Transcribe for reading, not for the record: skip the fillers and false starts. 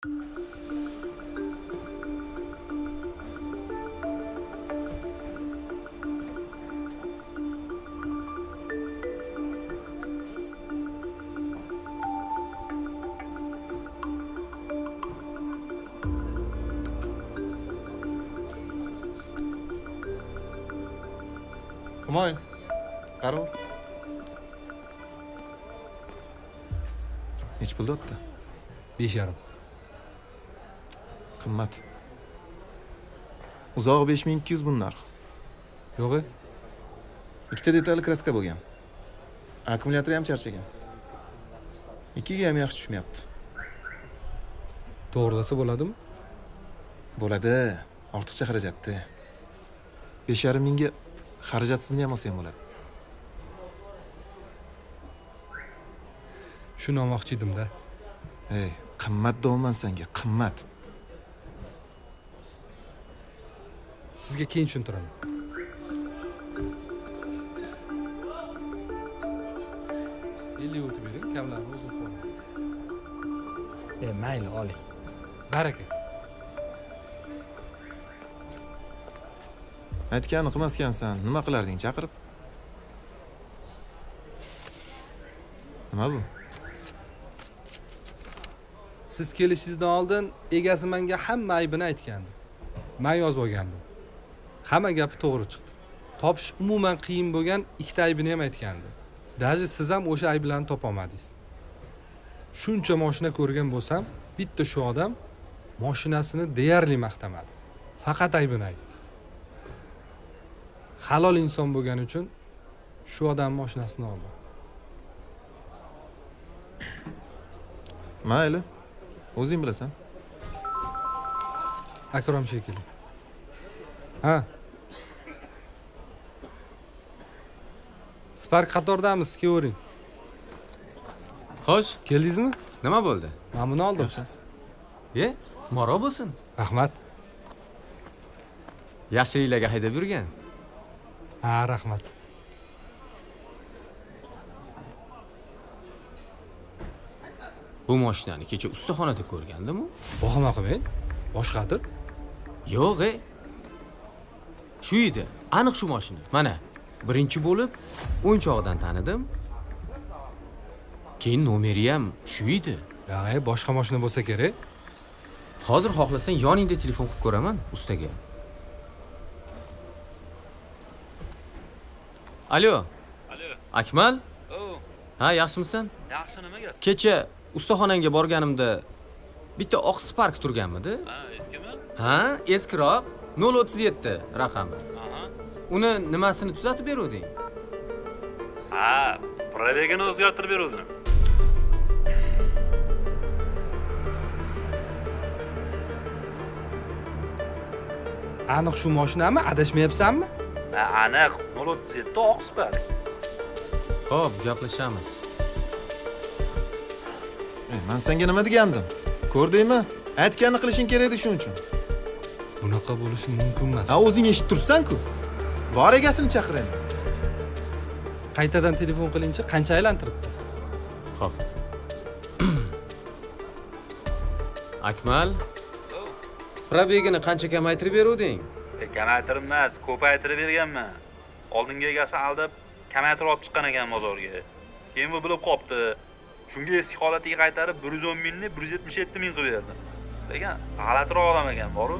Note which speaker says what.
Speaker 1: Humoyun, qaror. Nech pul o'tdi?
Speaker 2: 5,5.
Speaker 1: Qimmat. Uzog'i 5200 bun narx.
Speaker 2: Yo'g'i?
Speaker 1: Ikkita detalli kraska bo'lgan. Akkumulyatori ham charchagan. Ikkiga ham yaxshi tushmayapti.
Speaker 2: To'g'rilasa bo'ladimi?
Speaker 1: Bo'ladi. Ortiqcha xarajatda. 5,5 mingga xarajatsizini ham olsam bo'ladi.
Speaker 2: Shuni olmoqchi edim-da.
Speaker 1: Ey, qimmat deyman senga, qimmat.
Speaker 2: Sizga keyin tushuntiraman. Ellik o'tib bering, kamlarni o'zim qo'yaman.
Speaker 3: Mayli, oling.
Speaker 2: Baraka.
Speaker 1: Aytganini qilmaskansan, nima qilarding chaqirib? Nima bu?
Speaker 2: Siz kelishingizdan oldin egasi menga hamma aybini aytgandi. Men yozib olgandim. Hamma gapi to'g'ri chiqdi. Topish umuman qiyin bo'lgan ikkita aybini ham aytgandi. Даже siz ham o'sha ayblarni topa olmadingiz. Shuncha mashina ko'rgan bo'lsam, bitta shu odam mashinasini deyarli maqtamadi. Faqat aybini aytdi. Halol inson bo'lgani uchun shu odam mashinasini oldi.
Speaker 1: Mayli. O'zing bilasan.
Speaker 2: Akrom shekilli. Ha. Spark qatordamiz, kevering.
Speaker 4: Xo'sh,
Speaker 2: Keldingizmi?
Speaker 4: nima bo'ldi?
Speaker 2: Men buni oldim.
Speaker 1: Yaxshimisiz?
Speaker 4: Moro bo'lsin.
Speaker 2: Rahmat.
Speaker 4: Yaxshiliklarga haydab yurgan.
Speaker 2: Ha, rahmat.
Speaker 4: Bu mashinani kecha ustaxonada ko'rgandim-u.
Speaker 2: Boqma qilmang. Boshqadir?
Speaker 4: Yo'q, shu edi. Aniq shu mashina. Mana, birinchi bo'lib o'yinchog'idan tanidim. Keyin nomeri ham shu edi.
Speaker 2: Yo'q, boshqa mashina bo'lsa kerak.
Speaker 4: Hozir xohlasang yoningda telefon qilib ko'raman ustaga. Alo.
Speaker 5: Alo.
Speaker 4: Akmal?
Speaker 5: O,
Speaker 4: Ha, yaxshimisan?
Speaker 5: yaxshi nimaga?
Speaker 4: Kecha ustaxonangga borganimda bitta oq Spark turganmidi?
Speaker 5: Ha, eskimi?
Speaker 4: Ha, eskiroq 037 raqami.
Speaker 5: Aha.
Speaker 4: Uni nimasini tuzatib beruvding?
Speaker 5: Ha, probegini o'zgartirib beruvdim.
Speaker 2: Aniq shu mashinami? Adashmayapsanmi?
Speaker 5: Ha, aniq 037 oq Spark.
Speaker 4: Xo'p, gaplashamiz.
Speaker 1: Men senga nima degandim? Ko'rdingmi? Aytganini qilishing kerak edi shuning uchun.
Speaker 2: Bunaqa bo'lishi mumkin emas.
Speaker 1: Ha, o'zing eshitib turibsan-ku. Bor egasini chaqir endi.
Speaker 2: Qaytadan telefon qilingchi, qancha aylantiribdi?
Speaker 4: Xo'p. Akmal,
Speaker 5: O,
Speaker 4: probegini qancha kamaytirib beruvding?
Speaker 5: kamaytirib emas, ko'paytirib berganman. Oldingi egasi aldab kamaytirib olib chiqqan ekan bozorga. Keyin bu bilib qopti. Shunga eski holatiga qaytarib 110 mingni 177 ming qilib berdim. Lekin g'alatiroq odam ekan, boru.